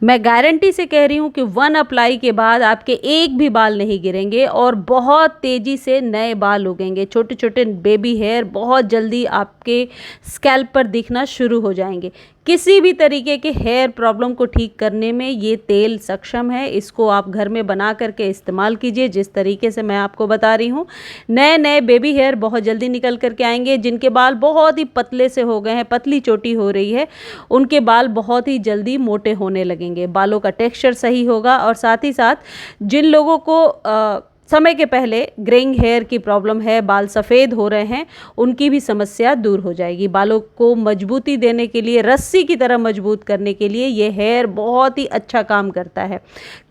मैं गारंटी से कह रही हूँ कि 1 अप्लाई के बाद आपके एक भी बाल नहीं गिरेंगे और बहुत तेज़ी से नए बाल उगेंगे। छोटे छोटे बेबी हेयर बहुत जल्दी आपके स्कैल्प पर दिखना शुरू हो जाएंगे। किसी भी तरीके के हेयर प्रॉब्लम को ठीक करने में ये तेल सक्षम है। इसको आप घर में बना करके इस्तेमाल कीजिए जिस तरीके से मैं आपको बता रही हूँ। नए नए बेबी हेयर बहुत जल्दी निकल करके आएंगे। जिनके बाल बहुत ही पतले से हो गए हैं, पतली चोटी हो रही है, उनके बाल बहुत ही जल्दी मोटे होने लगेंगे। बालों का टेक्सचर सही होगा और साथ ही साथ जिन लोगों को समय के पहले ग्रेइंग हेयर की प्रॉब्लम है, बाल सफ़ेद हो रहे हैं, उनकी भी समस्या दूर हो जाएगी। बालों को मजबूती देने के लिए, रस्सी की तरह मजबूत करने के लिए ये हेयर बहुत ही अच्छा काम करता है।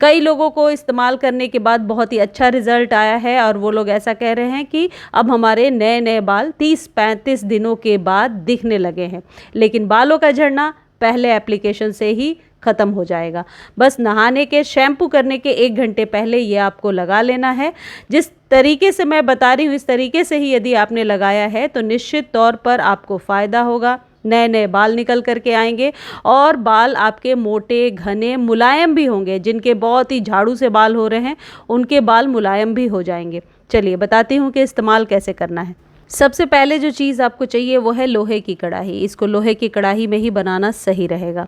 कई लोगों को इस्तेमाल करने के बाद बहुत ही अच्छा रिजल्ट आया है और वो लोग ऐसा कह रहे हैं कि अब हमारे नए नए बाल 30-35 दिनों के बाद दिखने लगे हैं। लेकिन बालों का झड़ना पहले एप्लीकेशन से ही ख़त्म हो जाएगा। बस नहाने के, शैम्पू करने के 1 घंटे पहले ये आपको लगा लेना है। जिस तरीके से मैं बता रही हूँ इस तरीके से ही यदि आपने लगाया है तो निश्चित तौर पर आपको फ़ायदा होगा। नए नए बाल निकल करके आएंगे और बाल आपके मोटे, घने, मुलायम भी होंगे। जिनके बहुत ही झाड़ू से बाल हो रहे हैं उनके बाल मुलायम भी हो जाएंगे। चलिए बताती हूँ कि इस्तेमाल कैसे करना है। सबसे पहले जो चीज़ आपको चाहिए वो है लोहे की कढ़ाई। इसको लोहे की कढ़ाई में ही बनाना सही रहेगा।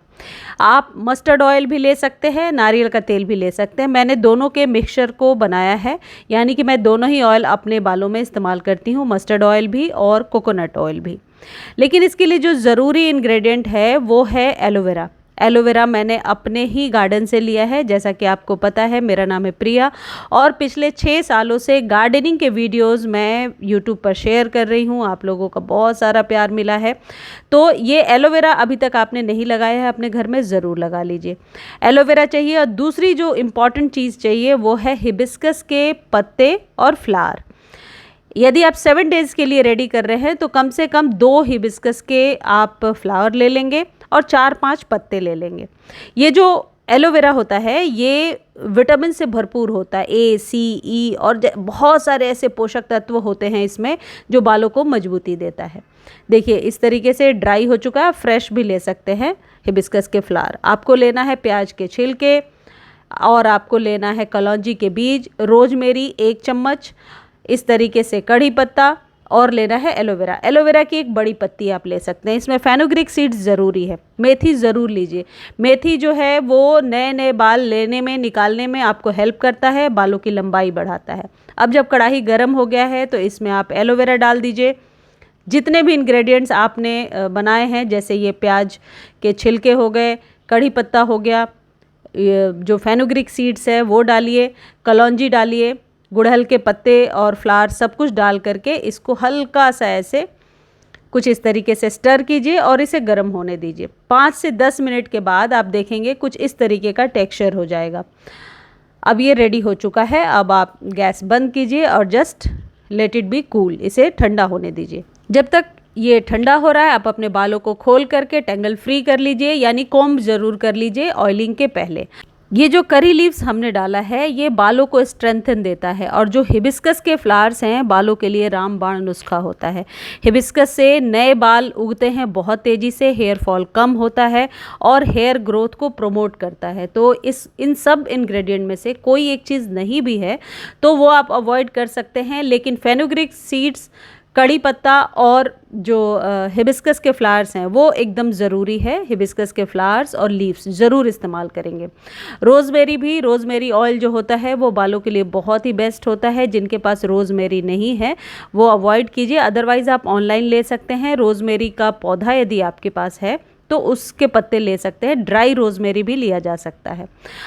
आप मस्टर्ड ऑयल भी ले सकते हैं, नारियल का तेल भी ले सकते हैं। मैंने दोनों के मिक्सचर को बनाया है, यानी कि मैं दोनों ही ऑयल अपने बालों में इस्तेमाल करती हूँ, मस्टर्ड ऑयल भी और कोकोनट ऑयल भी। लेकिन इसके लिए जो ज़रूरी इंग्रेडिएंट है वो है एलोवेरा। एलोवेरा मैंने अपने ही गार्डन से लिया है। जैसा कि आपको पता है, मेरा नाम है प्रिया और पिछले 6 सालों से गार्डनिंग के वीडियोस मैं यूट्यूब पर शेयर कर रही हूँ। आप लोगों का बहुत सारा प्यार मिला है। तो ये एलोवेरा अभी तक आपने नहीं लगाया है, अपने घर में ज़रूर लगा लीजिए। एलोवेरा चाहिए और दूसरी जो इम्पॉर्टेंट चीज़ चाहिए वो है हिबिस्कस के पत्ते और फ्लावर। यदि आप 7 डेज़ के लिए रेडी कर रहे हैं तो कम से कम 2 हिबिस्कस के आप फ्लावर ले लेंगे और 4-5 पत्ते ले लेंगे। ये जो एलोवेरा होता है ये विटामिन से भरपूर होता है, A, C, E और बहुत सारे ऐसे पोषक तत्व होते हैं इसमें जो बालों को मजबूती देता है। देखिए इस तरीके से ड्राई हो चुका है, फ्रेश भी ले सकते हैं हिबिस्कस के फ्लावर। आपको लेना है प्याज के छिलके और आपको लेना है कलौंजी के बीज, रोजमेरी 1 चम्मच, इस तरीके से कड़ी पत्ता और लेना है एलोवेरा। एलोवेरा की एक बड़ी पत्ती आप ले सकते हैं। इसमें फेनुग्रीक सीड्स ज़रूरी है। मेथी ज़रूर लीजिए। मेथी जो है वो नए नए बाल लेने में, निकालने में आपको हेल्प करता है, बालों की लंबाई बढ़ाता है। अब जब कढ़ाई गर्म हो गया है तो इसमें आप एलोवेरा डाल दीजिए। जितने भी इंग्रेडिएंट्स आपने बनाए हैं, जैसे ये प्याज के छिलके हो गए, कड़ी पत्ता हो गया, जो फेनुग्रीक सीड्स है वो डालिए, कलौंजी डालिए, गुड़हल के पत्ते और फ्लावर सब कुछ डाल करके इसको हल्का सा ऐसे कुछ इस तरीके से स्टर कीजिए और इसे गर्म होने दीजिए। 5 से 10 मिनट के बाद आप देखेंगे कुछ इस तरीके का टेक्सचर हो जाएगा। अब ये रेडी हो चुका है। अब आप गैस बंद कीजिए और just let it be cool, इसे ठंडा होने दीजिए। जब तक ये ठंडा हो रहा है आप अपने बालों को खोल करके टेंगल फ्री कर लीजिए, यानी कॉम्ब ज़रूर कर लीजिए ऑयलिंग के पहले। ये जो करी लीव्स हमने डाला है ये बालों को स्ट्रेंथन देता है और जो हिबिस्कस के फ्लावर्स हैं बालों के लिए रामबाण नुस्खा होता है। हिबिस्कस से नए बाल उगते हैं बहुत तेज़ी से, हेयर फॉल कम होता है और हेयर ग्रोथ को प्रमोट करता है। तो इन सब इंग्रेडिएंट में से कोई एक चीज़ नहीं भी है तो वो आप अवॉइड कर सकते हैं, लेकिन फेनुग्रीक सीड्स, कड़ी पत्ता और जो हिबिस्कस के फ्लावर्स हैं वो एकदम ज़रूरी है। हिबिस्कस के फ्लावर्स और लीव्स ज़रूर इस्तेमाल करेंगे। रोज़मेरी भी, रोज़मेरी ऑयल जो होता है वो बालों के लिए बहुत ही बेस्ट होता है। जिनके पास रोज़मेरी नहीं है वो अवॉइड कीजिए, अदरवाइज़ आप ऑनलाइन ले सकते हैं। रोज़मेरी का पौधा यदि आपके पास है तो उसके पत्ते ले सकते हैं, ड्राई रोज़मेरी भी लिया जा सकता है।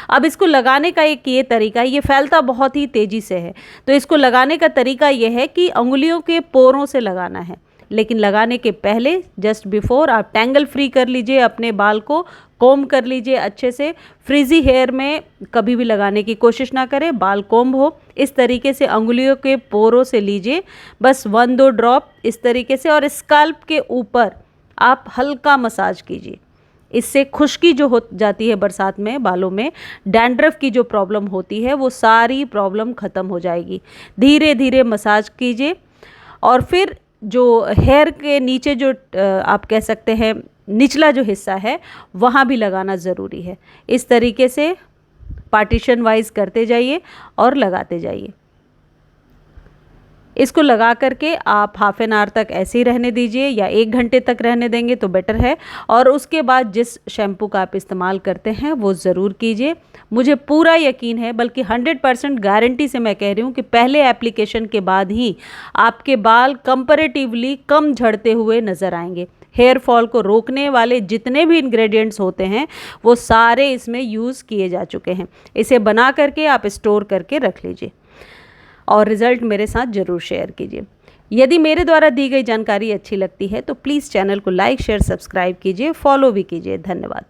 अब इसको लगाने का एक ये तरीका है, ये फैलता बहुत ही तेज़ी से है, तो इसको लगाने का तरीका ये है कि अंगुलियों के पोरों से लगाना है। लेकिन लगाने के पहले जस्ट बिफोर आप टैंगल फ्री कर लीजिए, अपने बाल को कॉम्ब कर लीजिए अच्छे से। फ्रीजी हेयर में कभी भी लगाने की कोशिश ना करें, बाल कॉम्ब हो इस तरीके से अंगुलियों के पोरों से लीजिए, बस 1-2 ड्रॉप इस तरीके से, और स्कैल्प के ऊपर आप हल्का मसाज कीजिए। इससे खुश्की जो हो जाती है बरसात में बालों में, डैंड्रफ की जो प्रॉब्लम होती है वो सारी प्रॉब्लम ख़त्म हो जाएगी। धीरे धीरे मसाज कीजिए और फिर जो हेयर के नीचे जो आप कह सकते हैं निचला जो हिस्सा है वहाँ भी लगाना ज़रूरी है। इस तरीके से पार्टीशन वाइज करते जाइए और लगाते जाइए। इसको लगा करके आप हाफ एन आवर तक ऐसे ही रहने दीजिए या 1 घंटे तक रहने देंगे तो बेटर है। और उसके बाद जिस शैम्पू का आप इस्तेमाल करते हैं वो ज़रूर कीजिए। मुझे पूरा यकीन है, बल्कि 100% गारंटी से मैं कह रही हूँ कि पहले एप्लीकेशन के बाद ही आपके बाल कंपैरेटिवली कम झड़ते हुए नज़र आएंगे। हेयर फॉल को रोकने वाले जितने भी इंग्रेडिएंट्स होते हैं वो सारे इसमें यूज़ किए जा चुके हैं। इसे बना करके आप स्टोर करके रख लीजिए और रिज़ल्ट मेरे साथ ज़रूर शेयर कीजिए। यदि मेरे द्वारा दी गई जानकारी अच्छी लगती है तो प्लीज़ चैनल को लाइक शेयर सब्सक्राइब कीजिए, फॉलो भी कीजिए। धन्यवाद।